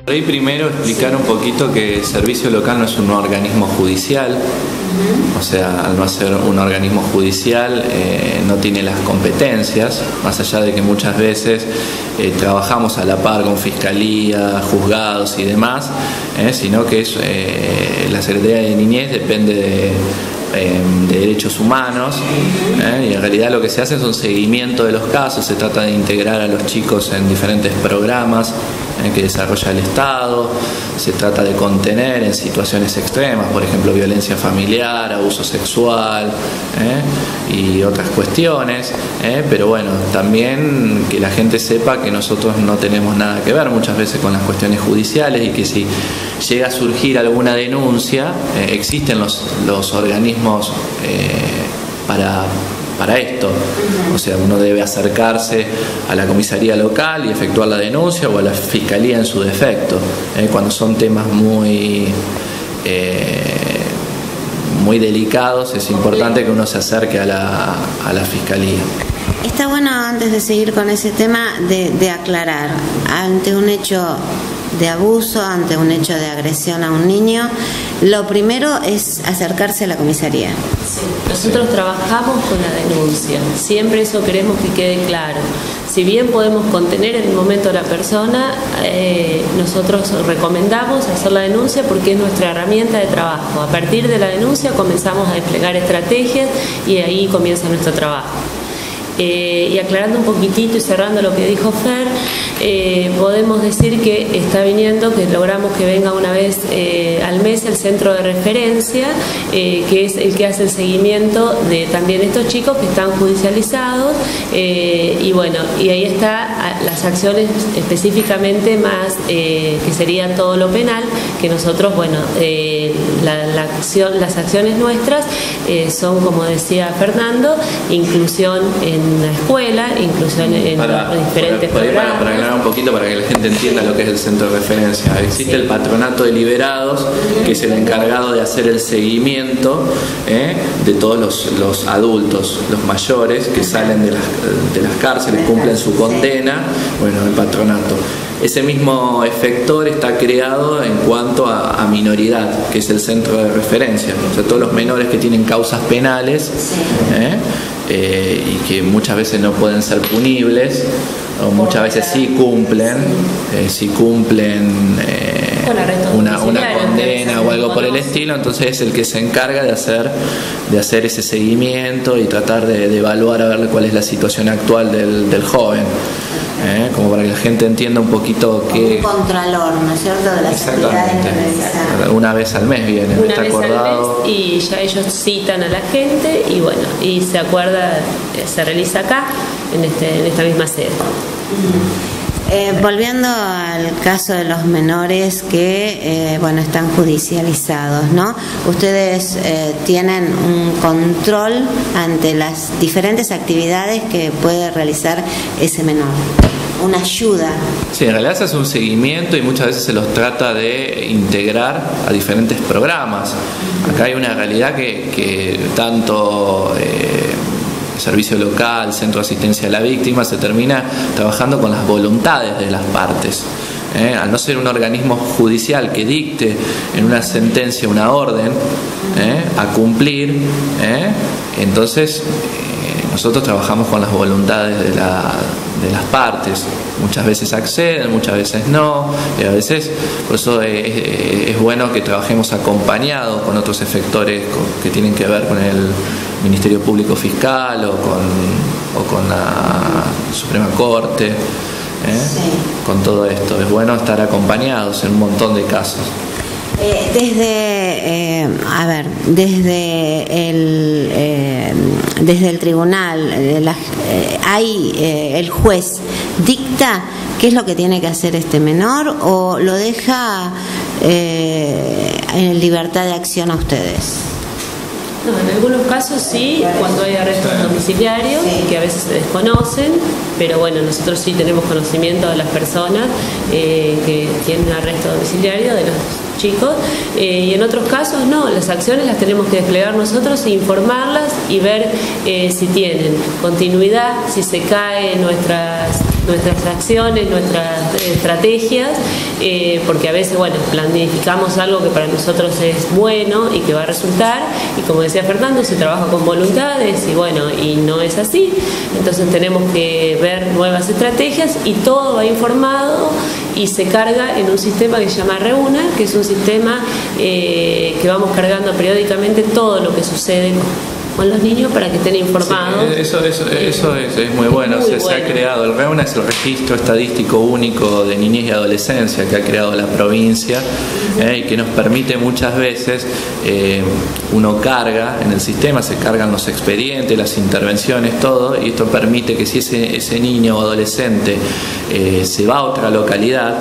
Por ahí primero explicar un poquito que el servicio local no es un organismo judicial, o sea, al no ser un organismo judicial no tiene las competencias, más allá de que muchas veces trabajamos a la par con fiscalía, juzgados y demás, sino que es, la Secretaría de Niñez depende de derechos humanos, y en realidad lo que se hace es un seguimiento de los casos. Se trata de integrar a los chicos en diferentes programas que desarrolla el Estado. Se trata de contener en situaciones extremas, por ejemplo violencia familiar, abuso sexual y otras cuestiones, pero bueno, también que la gente sepa que nosotros no tenemos nada que ver muchas veces con las cuestiones judiciales, y que si llega a surgir alguna denuncia, existen los organismos para esto. O sea, uno debe acercarse a la comisaría local y efectuar la denuncia, o a la fiscalía en su defecto, cuando son temas muy delicados. Es importante que uno se acerque a la fiscalía. Está bueno, antes de seguir con ese tema, de aclarar, ante un hecho de abuso, ante un hecho de agresión a un niño, lo primero es acercarse a la comisaría. Sí. Nosotros trabajamos con la denuncia, siempre eso queremos que quede claro. Si bien podemos contener en el momento a la persona, nosotros recomendamos hacer la denuncia porque es nuestra herramienta de trabajo. A partir de la denuncia comenzamos a desplegar estrategias y ahí comienza nuestro trabajo. Y aclarando un poquitito y cerrando lo que dijo Fer, podemos decir que está viniendo, que logramos que venga una vez al mes el centro de referencia, que es el que hace el seguimiento de también estos chicos que están judicializados, y bueno, y ahí está las acciones específicamente más, que sería todo lo penal, que nosotros, bueno, las acciones nuestras son, como decía Fernando, inclusión en la escuela, inclusión en los diferentes programas. Para aclarar un poquito, para que la gente entienda lo que es el centro de referencia. Existe el patronato de liberados, que es el encargado de hacer el seguimiento de todos los adultos, los mayores que salen de las cárceles, cumplen su condena. Bueno, el patronato. Ese mismo efector está creado en cuanto a minoridad, que es el centro de referencia. O sea, todos los menores que tienen causas penales, y que muchas veces no pueden ser punibles, o muchas veces sí cumplen una condena o algo por el estilo. Entonces es el que se encarga de hacer ese seguimiento y tratar de evaluar a ver cuál es la situación actual del joven. Como para que la gente entienda un poquito que... Un contralor, ¿no es cierto?, de las actividades que realizan. Una vez al mes viene, una vez acordado. Al mes, y ya ellos citan a la gente y bueno, y se acuerda, se realiza acá, en esta misma sede. Volviendo al caso de los menores que bueno, están judicializados, ¿no? Ustedes tienen un control ante las diferentes actividades que puede realizar ese menor, una ayuda. Sí, en realidad se hace un seguimiento y muchas veces se los trata de integrar a diferentes programas. Acá hay una realidad que tanto servicio local, centro de asistencia a la víctima, se termina trabajando con las voluntades de las partes. Al no ser un organismo judicial que dicte en una sentencia una orden a cumplir, entonces nosotros trabajamos con las voluntades de las partes. Muchas veces acceden, muchas veces no, y a veces, por eso es bueno que trabajemos acompañados con otros efectores que tienen que ver con el Ministerio Público Fiscal o con la Suprema Corte, con todo esto. Es bueno estar acompañados en un montón de casos. Desde el tribunal, el juez dicta qué es lo que tiene que hacer este menor, o lo deja en libertad de acción a ustedes. No, en algunos casos sí, cuando hay arrestos domiciliarios, que a veces se desconocen, pero bueno, nosotros sí tenemos conocimiento de las personas que tienen arresto domiciliario, de los chicos, y en otros casos no, las acciones las tenemos que desplegar nosotros e informarlas y ver si tienen continuidad, si se caen nuestras nuestras acciones, nuestras estrategias, porque a veces, bueno, planificamos algo que para nosotros es bueno y que va a resultar, y como decía Fernando, se trabaja con voluntades y bueno, y no es así. Entonces tenemos que ver nuevas estrategias y todo va informado y se carga en un sistema que se llama Reúna, que es un sistema que vamos cargando periódicamente todo lo que sucede con los niños para que estén informados. Sí, eso es muy bueno. Muy o sea, bueno. Se ha creado, el REUNA es el registro estadístico único de niñez y adolescencia que ha creado la provincia, y que nos permite muchas veces, uno carga en el sistema, se cargan los expedientes, las intervenciones, todo, y esto permite que si ese niño o adolescente se va a otra localidad,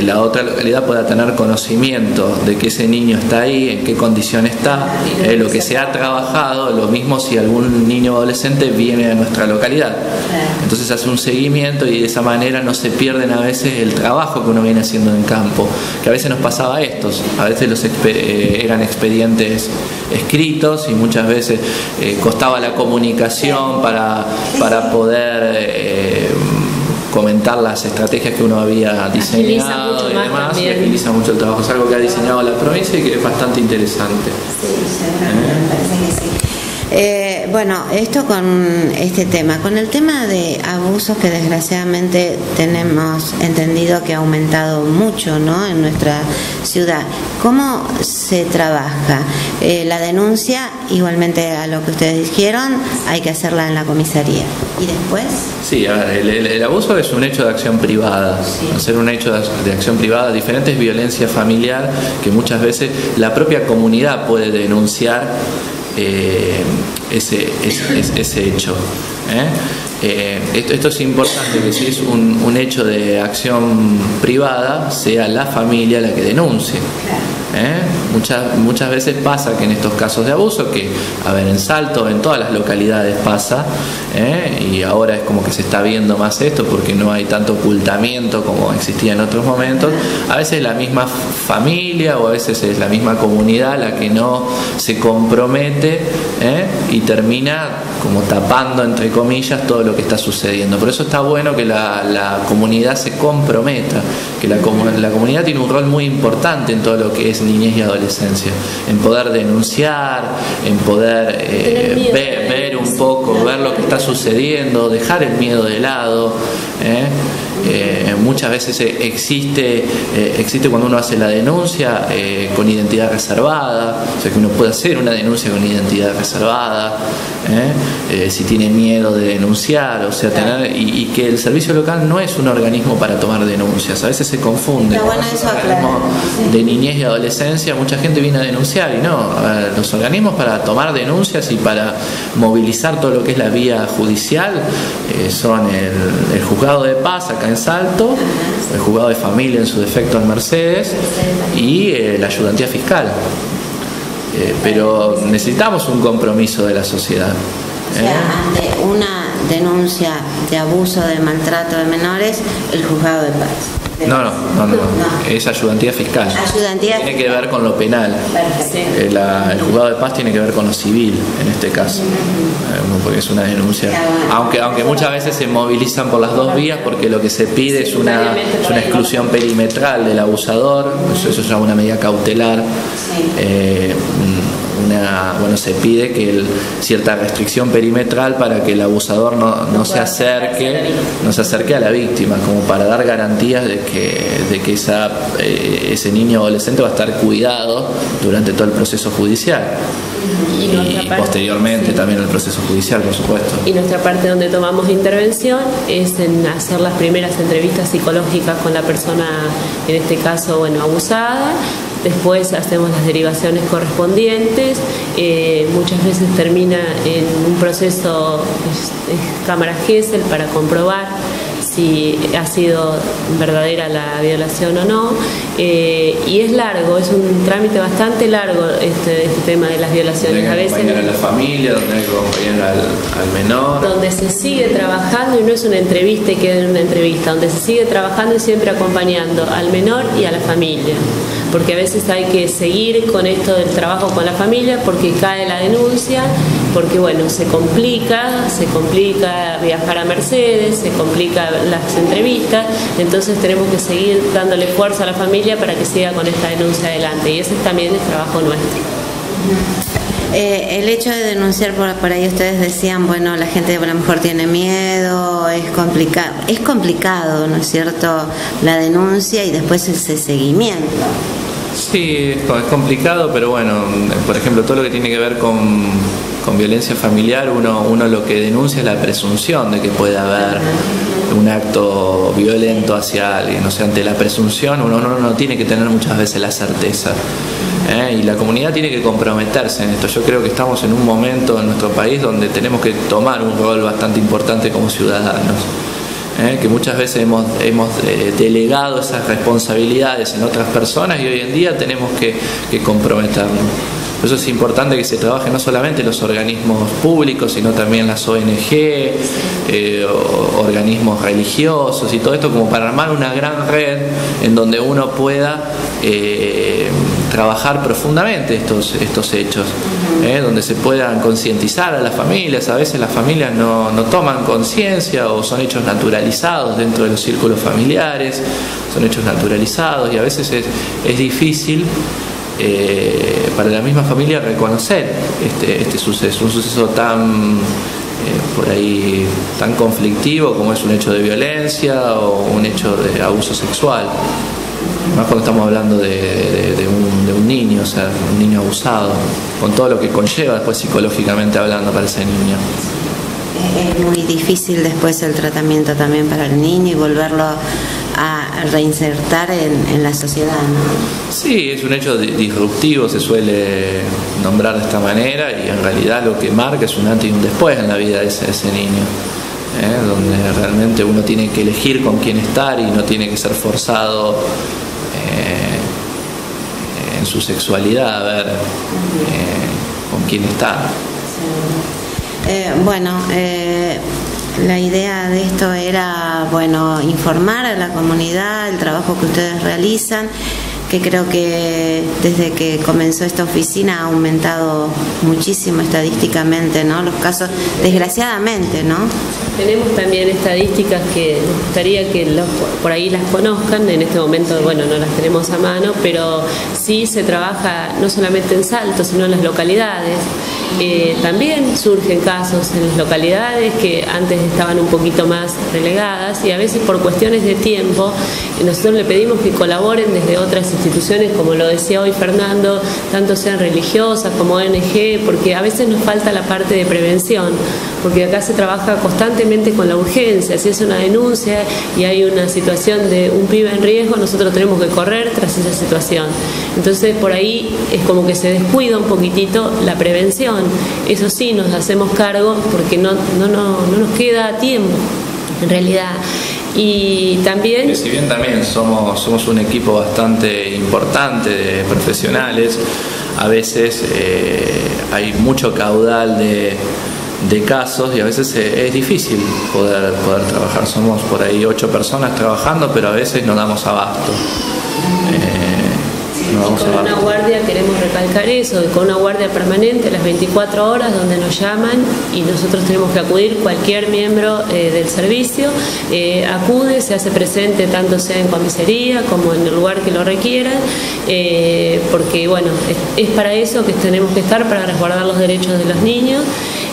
la otra localidad pueda tener conocimiento de que ese niño está ahí, en qué condición está, lo que se ha trabajado, lo mismo si algún niño o adolescente viene a nuestra localidad. Entonces hace un seguimiento y de esa manera no se pierden a veces el trabajo que uno viene haciendo en campo, que a veces nos pasaba a estos, a veces eran expedientes escritos y muchas veces costaba la comunicación para poder comentar las estrategias que uno había diseñado y demás, y agiliza mucho el trabajo. Es algo que ha diseñado la provincia y que es bastante interesante. Me parece que sí. Bueno, esto con este tema, con el tema de abusos que desgraciadamente tenemos entendido que ha aumentado mucho, ¿no?, en nuestra ciudad. ¿Cómo se trabaja? La denuncia, igualmente a lo que ustedes dijeron, hay que hacerla en la comisaría. ¿Y después? Sí, a ver, el abuso es un hecho de acción privada. Hacer un hecho de acción privada diferente es violencia familiar, que muchas veces la propia comunidad puede denunciar ese hecho. Esto es importante, que si es un hecho de acción privada, sea la familia la que denuncie. Muchas veces pasa que en estos casos de abuso, que a ver, en Salto, en todas las localidades pasa, y ahora es como que se está viendo más esto porque no hay tanto ocultamiento como existía en otros momentos, a veces es la misma familia o a veces es la misma comunidad la que no se compromete, y termina como tapando, entre comillas, todo lo que está sucediendo. Por eso está bueno que la comunidad se comprometa, que la comunidad tiene un rol muy importante en todo lo que es niñez y adolescencia, en poder denunciar, en poder ver un poco, ver lo que está sucediendo, dejar el miedo de lado. Muchas veces existe cuando uno hace la denuncia con identidad reservada, o sea que uno puede hacer una denuncia con identidad reservada, si tiene miedo de denunciar, o sea, y que el servicio local no es un organismo para tomar denuncias, a veces se confunde. No, bueno, eso organismo de niñez y adolescencia, mucha gente viene a denunciar y no, los organismos para tomar denuncias y para movilizar todo lo que es la vía judicial son el juzgado de paz acá en Salto, el juzgado de familia en su defecto en Mercedes y la ayudantía fiscal. Pero necesitamos un compromiso de la sociedad. O sea, ante una denuncia de abuso, de maltrato de menores, el juzgado de paz. No, es ayudantía fiscal. Tiene que ver con lo penal. El juzgado de paz tiene que ver con lo civil, en este caso, porque es una denuncia. Aunque muchas veces se movilizan por las dos vías, porque lo que se pide es una exclusión perimetral del abusador, eso se llama una medida cautelar. Se pide que cierta restricción perimetral para que el abusador no se acerque a la víctima, como para dar garantías de que ese niño o adolescente va a estar cuidado durante todo el proceso judicial y posteriormente también el proceso judicial, por supuesto. Y nuestra parte donde tomamos intervención es en hacer las primeras entrevistas psicológicas con la persona, en este caso, abusada. Después hacemos las derivaciones correspondientes, muchas veces termina en un proceso cámara Gesell para comprobar si ha sido verdadera la violación o no, y es largo, es un trámite bastante largo este tema de las violaciones. Donde hay que acompañar a la familia, donde hay que acompañar al menor. Donde se sigue trabajando y no es una entrevista y queda en una entrevista, donde se sigue trabajando y siempre acompañando al menor y a la familia. Porque a veces hay que seguir con esto del trabajo con la familia porque cae la denuncia porque bueno, se complica viajar a Mercedes, se complica las entrevistas, entonces tenemos que seguir dándole fuerza a la familia para que siga con esta denuncia adelante, y ese también es trabajo nuestro. El hecho de denunciar, por ahí ustedes decían, bueno, la gente a lo mejor tiene miedo, es complicado, ¿no es cierto?, la denuncia y después ese seguimiento. Sí, es complicado, pero bueno, por ejemplo, todo lo que tiene que ver con violencia familiar, uno lo que denuncia es la presunción de que puede haber un acto violento hacia alguien. O sea, ante la presunción uno no tiene que tener muchas veces la certeza. Y la comunidad tiene que comprometerse en esto. Yo creo que estamos en un momento en nuestro país donde tenemos que tomar un rol bastante importante como ciudadanos. Que muchas veces hemos delegado esas responsabilidades en otras personas y hoy en día tenemos que comprometernos. Por eso es importante que se trabaje no solamente los organismos públicos, sino también las ONG, organismos religiosos y todo esto, como para armar una gran red en donde uno pueda trabajar profundamente estos hechos, donde se puedan concientizar a las familias. A veces las familias no toman conciencia o son hechos naturalizados dentro de los círculos familiares, son hechos naturalizados y a veces es difícil para la misma familia reconocer este suceso, un suceso tan por ahí tan conflictivo como es un hecho de violencia o un hecho de abuso sexual, más cuando estamos hablando de un niño, o sea, un niño abusado, con todo lo que conlleva después psicológicamente hablando para ese niño. Es muy difícil después el tratamiento también para el niño y volverlo a reinsertar en la sociedad, ¿no? Sí, es un hecho disruptivo, se suele nombrar de esta manera, y en realidad lo que marca es un antes y un después en la vida de ese niño, donde realmente uno tiene que elegir con quién estar y no tiene que ser forzado en su sexualidad a ver con quién estar. La idea de esto era, informar a la comunidad el trabajo que ustedes realizan, que creo que desde que comenzó esta oficina ha aumentado muchísimo estadísticamente, ¿no?, los casos, desgraciadamente, ¿no? Tenemos también estadísticas que nos gustaría que por ahí las conozcan. En este momento, no las tenemos a mano, pero sí se trabaja no solamente en Salto, sino en las localidades. También surgen casos en las localidades que antes estaban un poquito más relegadas, y a veces por cuestiones de tiempo nosotros le pedimos que colaboren desde otras instituciones, como lo decía hoy Fernando, tanto sean religiosas como ONG, porque a veces nos falta la parte de prevención, porque acá se trabaja constantemente con la urgencia. Si es una denuncia y hay una situación de un pibe en riesgo, nosotros tenemos que correr tras esa situación. Entonces por ahí es como que se descuida un poquitito la prevención. Eso sí, nos hacemos cargo porque no nos queda tiempo en realidad. Y también, que si bien también somos un equipo bastante importante de profesionales, a veces hay mucho caudal de casos y a veces es difícil poder trabajar. Somos por ahí 8 personas trabajando, pero a veces no damos abasto. Con una guardia, queremos recalcar eso, con una guardia permanente las 24 horas donde nos llaman y nosotros tenemos que acudir, cualquier miembro del servicio acude, se hace presente tanto sea en comisaría como en el lugar que lo requieran, porque es para eso que tenemos que estar, para resguardar los derechos de los niños.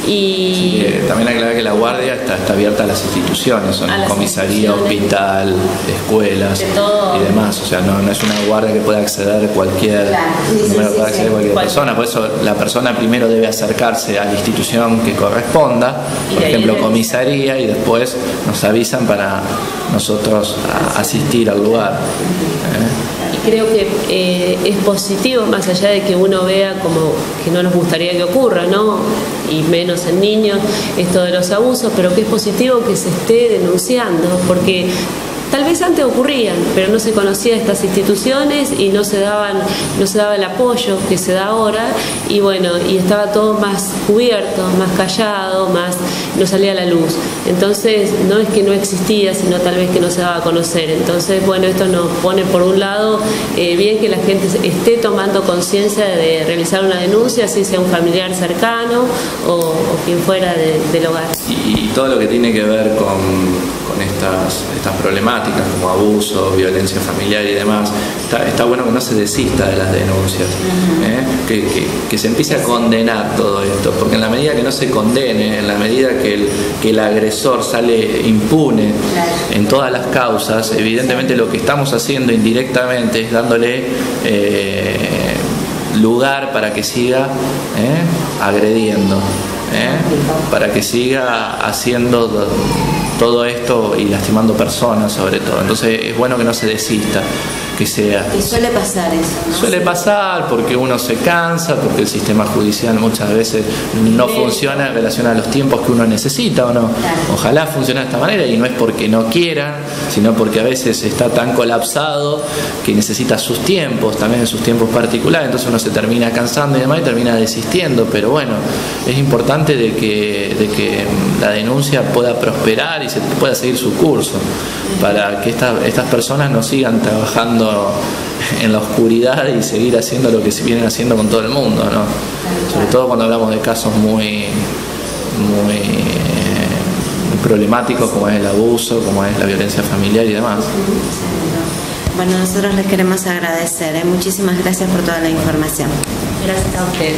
Y sí, también aclarar que la guardia está abierta a las instituciones, son comisaría, hospital, escuelas y demás, o sea, no es una guardia que pueda acceder cualquier persona. Por eso la persona primero debe acercarse a la institución que corresponda, por ejemplo comisaría, y después nos avisan para nosotros asistir al lugar. Y creo que es positivo, más allá de que uno vea como que no nos gustaría que ocurra, ¿no?, y menos en niños, esto de los abusos, pero que es positivo que se esté denunciando, porque tal vez antes ocurrían, pero no se conocía estas instituciones y no se daba el apoyo que se da ahora, y bueno, y estaba todo más cubierto, más callado, no salía a la luz. Entonces no es que no existía, sino tal vez que no se daba a conocer. Entonces bueno, esto nos pone por un lado bien que la gente esté tomando conciencia de realizar una denuncia, así sea un familiar cercano o quien fuera del hogar. Y todo lo que tiene que ver con estas problemáticas como abuso, violencia familiar y demás, está bueno que no se desista de las denuncias, que se empiece a condenar todo esto, porque en la medida que no se condene, en la medida que el agresor sale impune en todas las causas, evidentemente lo que estamos haciendo indirectamente es dándole lugar para que siga agrediendo, para que siga haciendo todo esto y lastimando personas sobre todo. Entonces es bueno que no se desista, que sea. Y suele pasar eso, ¿no? Suele pasar porque uno se cansa, porque el sistema judicial muchas veces no funciona en relación a los tiempos que uno necesita, ¿o no? Claro. Ojalá funcione de esta manera, y no es porque no quieran, sino porque a veces está tan colapsado que necesita sus tiempos, también en sus tiempos particulares, entonces uno se termina cansando y demás y termina desistiendo. Pero bueno, es importante de que la denuncia pueda prosperar y se pueda seguir su curso, para que estas personas no sigan trabajando en la oscuridad y seguir haciendo lo que se vienen haciendo con todo el mundo, ¿no? Sobre todo cuando hablamos de casos muy problemáticos, como es el abuso, como es la violencia familiar y demás. Bueno, nosotros les queremos agradecer, muchísimas gracias por toda la información. Gracias a usted.